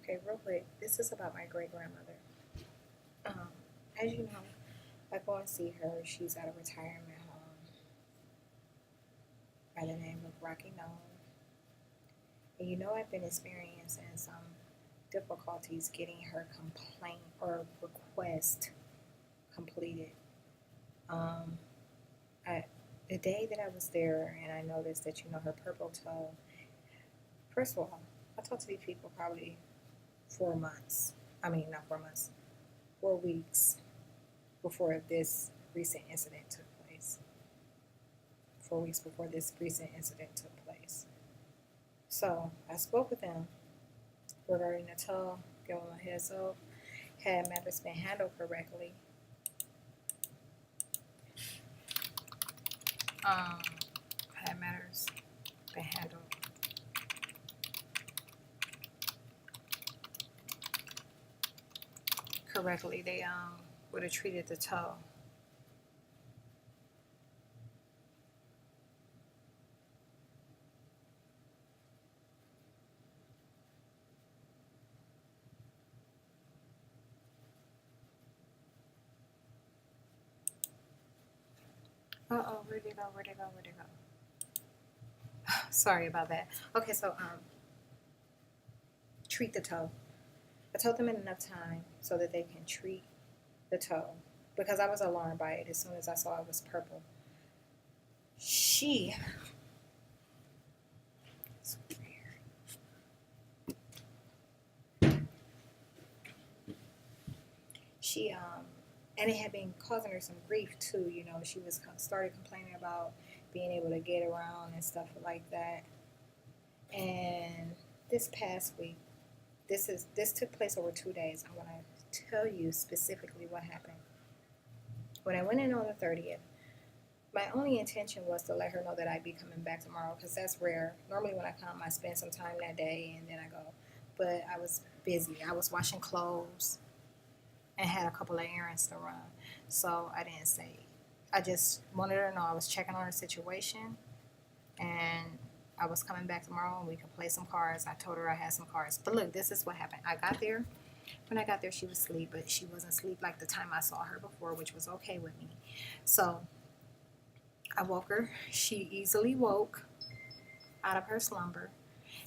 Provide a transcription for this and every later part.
Okay, real quick, this is about my great grandmother. Um, as you know, I go and see her. She's at a retirement home by the name of Rockynol. And you know, I've been experiencing some difficulties getting her complaint or request completed. Um, I, the day that I was there and I noticed that, her purple toe, first of all, I talked to these people probably 4 months. I mean, not 4 months, 4 weeks before this recent incident took place. 4 weeks before this recent incident took place. So I spoke with them regarding the toe, give them a heads up, had matters been handled correctly. Had matters been handled correctly, they would have treated the toe. Where'd it go? Where'd it go? Where'd it go? Sorry about that. Okay, so treat the toe. I told them in enough time so that they can treat the toe because I was alarmed by it as soon as I saw it was purple. She and it had been causing her some grief too. She was started complaining about being able to get around and stuff like that. And this past week, this took place over 2 days. I want to tell you specifically what happened. When I went in on the 30th, my only intention was to let her know that I'd be coming back tomorrow because that's rare. Normally when I come, I spend some time that day and then I go. But I was busy. I was washing clothes and had a couple of errands to run. So I didn't say. I just wanted her to know I was checking on her situation and I was coming back tomorrow and we could play some cards. I told her I had some cards. But look, this is what happened. I got there. When I got there, she was asleep, but she wasn't asleep like the time I saw her before, which was okay with me. So I woke her. She easily woke out of her slumber.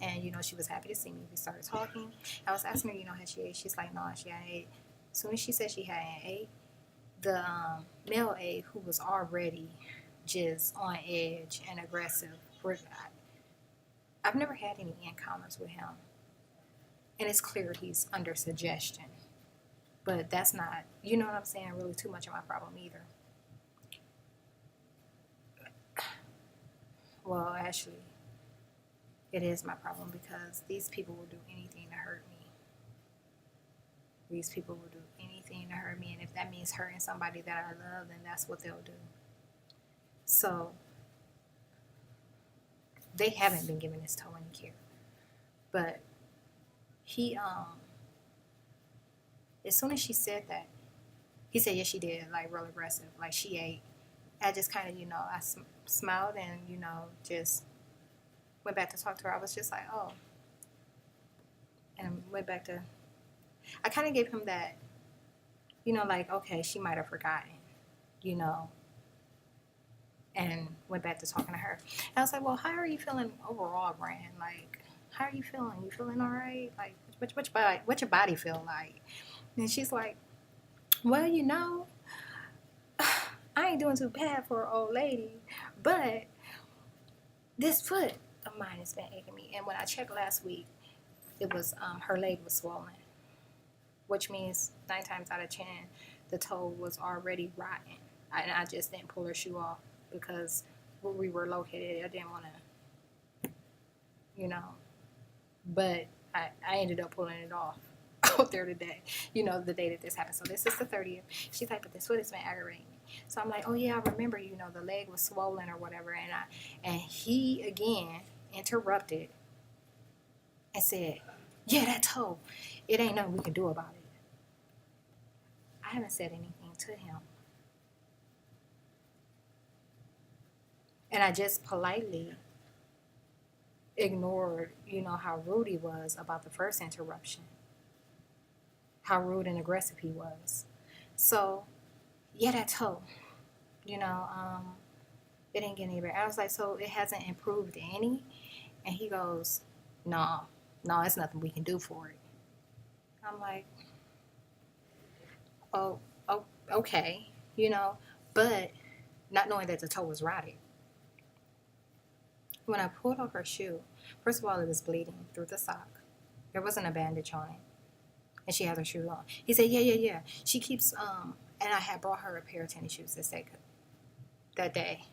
And, she was happy to see me. We started talking. I was asking her, had she ate? She's like, no, she hadn't ate. As soon as she said she hadn't ate, the male aide, who was already just on edge and aggressive, I've never had any encounters with him. And it's clear he's under suggestion. But that's not, you know what I'm saying, really too much of my problem either. Well, actually, it is my problem because these people will do anything to hurt me. These people will do anything to hurt me. And if that means hurting somebody that I love, then that's what they'll do. So they haven't been giving this toe any care. But he, as soon as she said that, he said, yes, she did, like real aggressive, like she ate. I just kind of, I smiled and, just went back to talk to her. I was just like, oh. And went back to, I kind of gave him that, like, okay, she might have forgotten, and went back to talking to her. And I was like, well, how are you feeling overall, Brand? Like, how are you feeling? You feeling all right? Like, what's your body feel like? And she's like, well, I ain't doing too bad for an old lady, but this foot of mine has been aching me. And when I checked last week, it was her leg was swollen, which means 9 times out of 10, the toe was already rotten. And I just didn't pull her shoe off because where we were located, I didn't want to, But I ended up pulling it off out there today, the day that this happened. So this is the 30th. She's like, but this foot has been aggravating me. So I'm like, oh yeah, I remember, the leg was swollen or whatever. And he again interrupted and said, yeah, that toe, it ain't nothing we can do about it. I haven't said anything to him. And I just politely ignored, how rude he was about the first interruption. how rude and aggressive he was. So, yeah, that toe, you know, it didn't get any better. I was like, so it hasn't improved any? And he goes, no, it's nothing we can do for it. I'm like, oh, okay, but not knowing that the toe was rotted. When I pulled off her shoe, first of all, it was bleeding through the sock. There wasn't a bandage on it. And she had her shoe on. He said, yeah. She keeps, and I had brought her a pair of tennis shoes that day.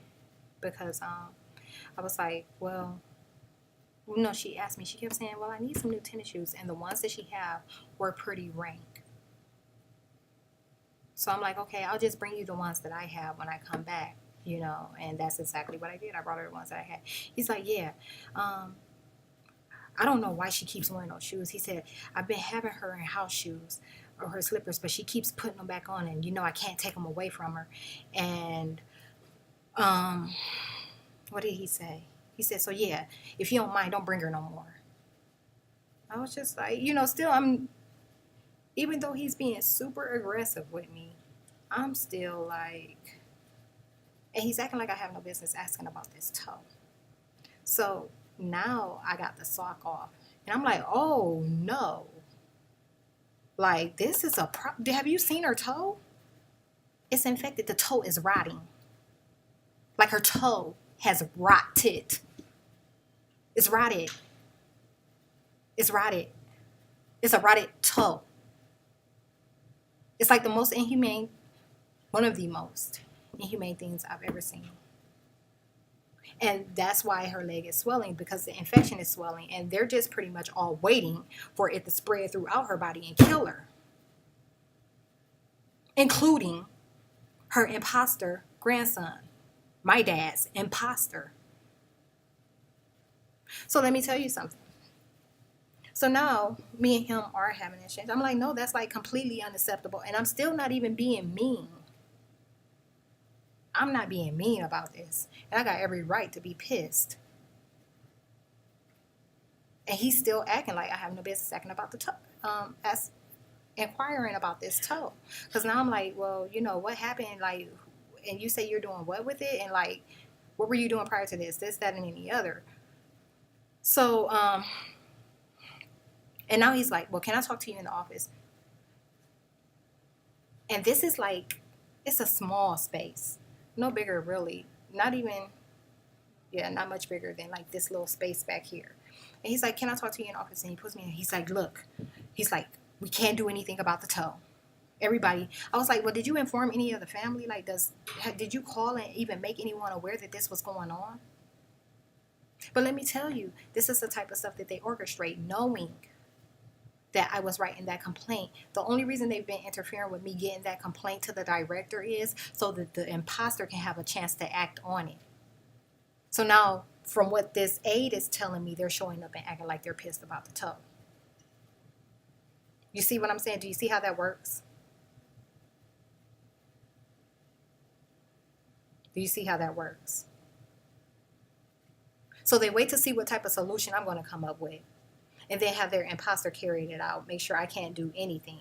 Because I was like, well, no, she asked me, she kept saying, well, I need some new tennis shoes. And the ones that she had were pretty rank. So I'm like, okay, I'll just bring you the ones that I have when I come back, and that's exactly what I did. I brought her the ones that I had. He's like, yeah, I don't know why she keeps wearing those shoes. He said, I've been having her in house shoes or her slippers, but she keeps putting them back on, and, I can't take them away from her. And, what did he say? He said, so yeah, if you don't mind, don't bring her no more. I was just like, still even though he's being super aggressive with me, I'm still like, and he's acting like I have no business asking about this toe. So now I got the sock off, and I'm like, oh no. Like, this is a problem. Have you seen her toe? It's infected. The toe is rotting. Like, her toe has rotted. It's rotted. It's rotted. It's a rotted toe. It's like the most inhumane, one of the most inhumane things I've ever seen. And that's why her leg is swelling, because the infection is swelling, and they're just pretty much all waiting for it to spread throughout her body and kill her, including her impostor grandson, my dad's impostor. So let me tell you something. So now me and him are having an exchange. I'm like, no, that's like completely unacceptable. And I'm still not even being mean. I'm not being mean about this. And I got every right to be pissed. And he's still acting like I have no business acting about the toe. Inquiring about this toe. Because now I'm like, well, what happened? Like, and you say you're doing what with it? And like, what were you doing prior to this? This, that, and any other. So, and now he's like, well, can I talk to you in the office? And this is like, it's a small space. No bigger, really. Not much bigger than like this little space back here. And he's like, can I talk to you in the office? And he puts me in. He's like, look. He's like, we can't do anything about the toe. Everybody. I was like, well, did you inform any of the family? Like, did you call and even make anyone aware that this was going on? But let me tell you, this is the type of stuff that they orchestrate, knowing that I was writing that complaint. The only reason they've been interfering with me getting that complaint to the director is so that the imposter can have a chance to act on it. So now, from what this aide is telling me, they're showing up and acting like they're pissed about the toe. You see what I'm saying? Do you see how that works? Do you see how that works? So they wait to see what type of solution I'm going to come up with, and then have their imposter carry it out, make sure I can't do anything.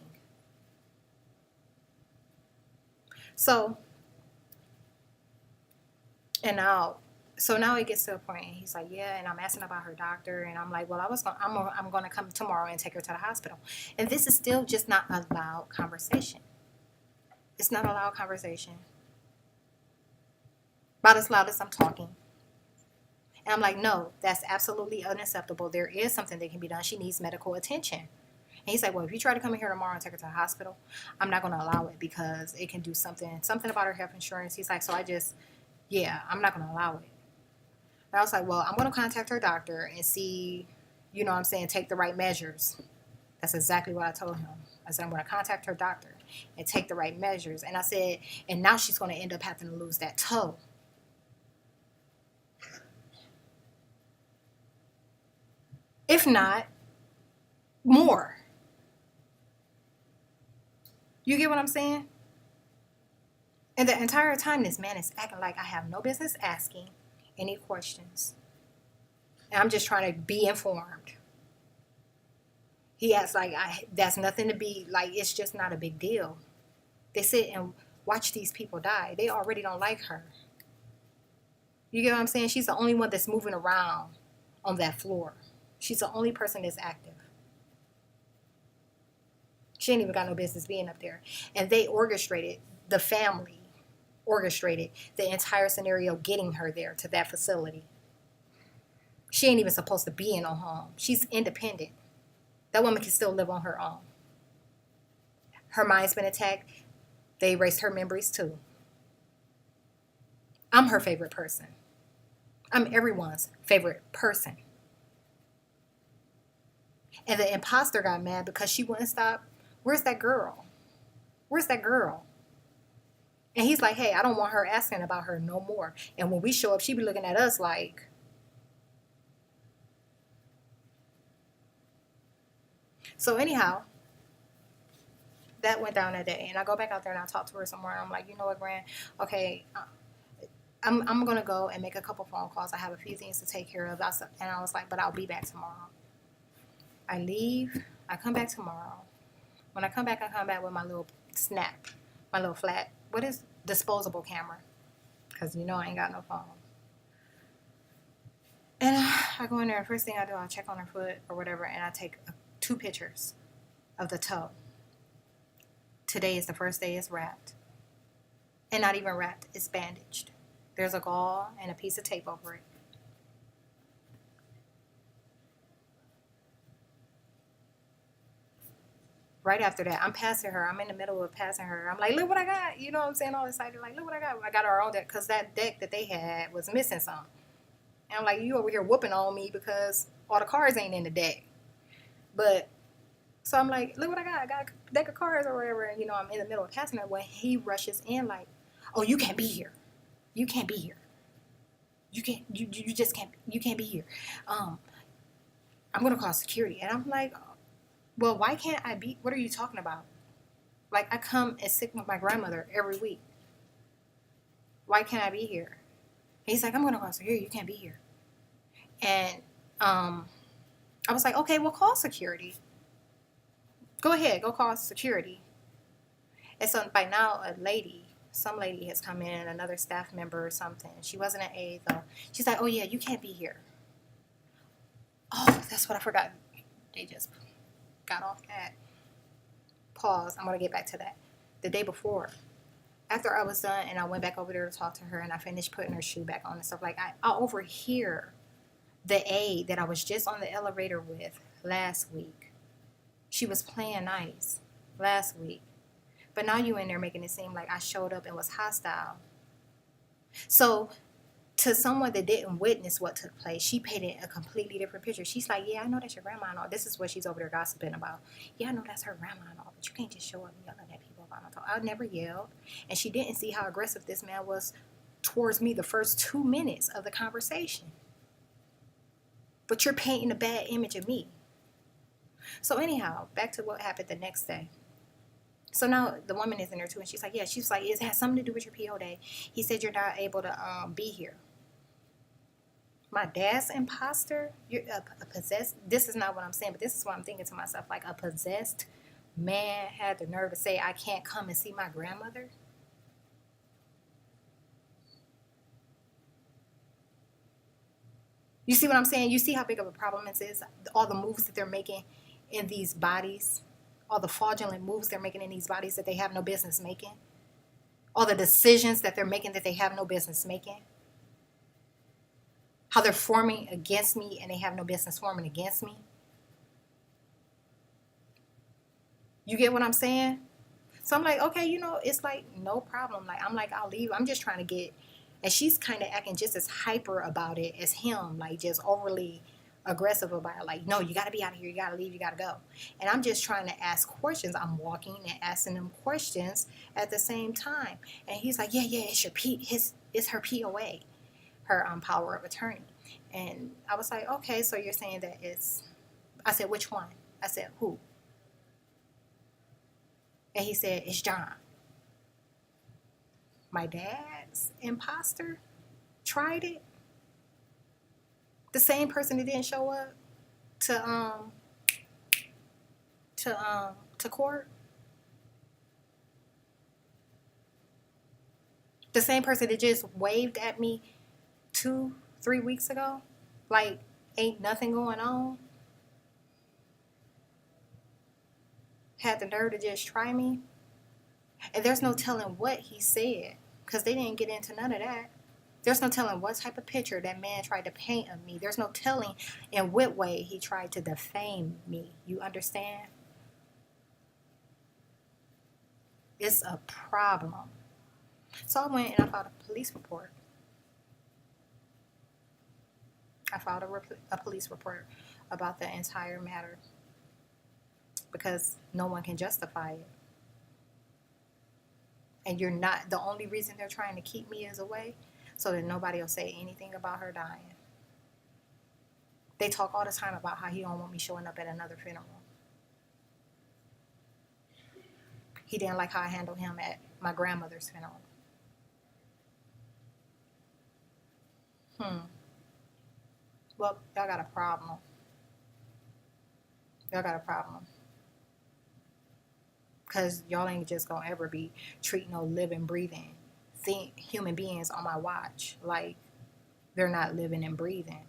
So now it gets to a point, and he's like, yeah, and I'm asking about her doctor, and I'm like, well, I'm going to come tomorrow and take her to the hospital. And this is still just not a loud conversation. It's not a loud conversation. About as loud as I'm talking. And I'm like, no, that's absolutely unacceptable. There is something that can be done. She needs medical attention. And he's like, well, if you try to come in here tomorrow and take her to the hospital, I'm not going to allow it because it can do something about her health insurance. He's like, so I'm not going to allow it. And I was like, well, I'm going to contact her doctor and see, take the right measures. That's exactly what I told him. I said, I'm going to contact her doctor and take the right measures. And I said, and now she's going to end up having to lose that toe. If not, more. You get what I'm saying? And the entire time, this man is acting like I have no business asking any questions. And I'm just trying to be informed. He acts like that's nothing to be, like, it's just not a big deal. They sit and watch these people die. They already don't like her. You get what I'm saying? She's the only one that's moving around on that floor. She's the only person that's active. She ain't even got no business being up there. And they orchestrated, the family orchestrated the entire scenario getting her there to that facility. She ain't even supposed to be in no home. She's independent. That woman can still live on her own. Her mind's been attacked. They erased her memories too. I'm her favorite person. I'm everyone's favorite person. And the imposter got mad because she wouldn't stop. Where's that girl? Where's that girl? And he's like, hey, I don't want her asking about her no more. And when we show up, she be looking at us like. So anyhow, that went down that day. And I go back out there and I talk to her some more. And I'm like, you know what, Gran? Okay, I'm going to go and make a couple phone calls. I have a few things to take care of. And I was like, but I'll be back tomorrow. I leave. I come back tomorrow. When I come back with my little snap, my little flat, disposable camera. Because you know I ain't got no phone. And I go in there. First thing I do, I check on her foot or whatever. And I take 2 pictures of the toe. Today is the first day it's wrapped. And not even wrapped, it's bandaged. There's a gauze and a piece of tape over it. Right after that, I'm passing her. I'm in the middle of passing her. I'm like, look what I got. You know what I'm saying? All excited. Like, look what I got. I got our own deck because that deck that they had was missing some. And I'm like, you over here whooping on me because all the cards ain't in the deck. But, so I'm like, look what I got. I got a deck of cards or whatever. And, you know, I'm in the middle of passing her when he rushes in like, oh, you can't be here. You can't be here. You just can't be here. I'm going to call security. And I'm like, well, why can't I be? What are you talking about? Like, I come and sit with my grandmother every week. Why can't I be here? And he's like, I'm going to call security. You can't be here. And I was like, okay, well, call security. Go ahead. Go call security. And so by now, some lady has come in, another staff member or something. She wasn't an aide, though. She's like, oh, yeah, you can't be here. Oh, that's what I forgot. They just got off that. Pause. I'm going to get back to that. The day before, after I was done and I went back over there to talk to her and I finished putting her shoe back on and stuff, like I overhear the aide that I was just on the elevator with last week. She was playing nice last week. But now you in there making it seem like I showed up and was hostile. So to someone that didn't witness what took place, she painted a completely different picture. She's like, yeah, I know that's your grandma and all. This is what she's over there gossiping about. Yeah, I know that's her grandma and all, but you can't just show up yelling at people about it. I never yelled. And she didn't see how aggressive this man was towards me the first 2 minutes of the conversation. But you're painting a bad image of me. So anyhow, back to what happened the next day. So now the woman is in there too, and she's like, yeah, she's like, it has something to do with your PO day. He said you're not able to be here. My dad's imposter? You're a possessed? This is not what I'm saying, but this is what I'm thinking to myself. Like, a possessed man had the nerve to say, I can't come and see my grandmother? You see what I'm saying? You see how big of a problem this is? All the moves that they're making in these bodies, all the fraudulent moves they're making in these bodies that they have no business making, all the decisions that they're making that they have no business making, how they're forming against me and they have no business forming against me. You get what I'm saying? So I'm like, okay, you know, it's like no problem. Like, I'm like, I'll leave. I'm just trying to get, and she's kind of acting just as hyper about it as him, like just overly aggressive about it. Like, no, you got to be out of here. You got to leave. You got to go. And I'm just trying to ask questions. I'm walking and asking them questions at the same time. And he's like, yeah, it's her POA, her power of attorney. And I was like, okay, so you're saying that I said, which one? I said, who? And he said, it's John. My dad's imposter tried it. The same person that didn't show up to to court. The same person that just waved at me 2-3 weeks ago, like ain't nothing going on, had the nerve to just try me. And there's no telling what he said, because they didn't get into none of that. There's no telling what type of picture that man tried to paint of me. There's no telling in what way he tried to defame me. You understand? It's a problem. So I went and I filed a police report. I filed a police report about the entire matter because no one can justify it. And you're not, the only reason they're trying to keep me is away so that nobody will say anything about her dying. They talk all the time about how he don't want me showing up at another funeral. He didn't like how I handled him at my grandmother's funeral. Well, y'all got a problem. Y'all got a problem. Because y'all ain't just gonna ever be treating no living, breathing human beings on my watch like they're not living and breathing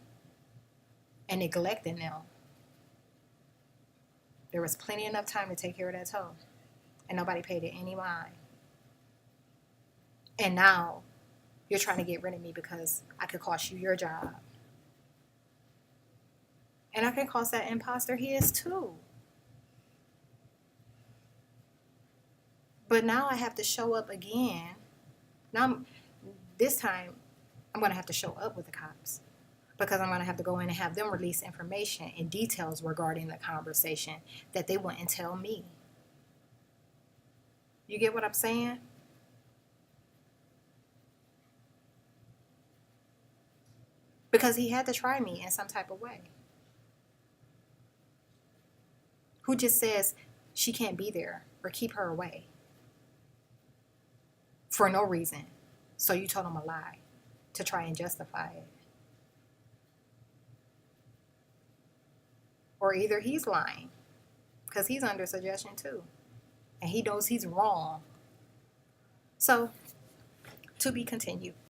and neglecting them. There was plenty enough time to take care of that toe, and nobody paid it any mind. And now you're trying to get rid of me because I could cost you your job. And I can cost that imposter his too. But now I have to show up again. Now, this time, I'm going to have to show up with the cops because I'm going to have to go in and have them release information and details regarding the conversation that they wouldn't tell me. You get what I'm saying? Because he had to try me in some type of way. Who just says she can't be there or keep her away? For no reason. So you told him a lie to try and justify it. Or either he's lying because he's under suggestion too. And he knows he's wrong. So, to be continued.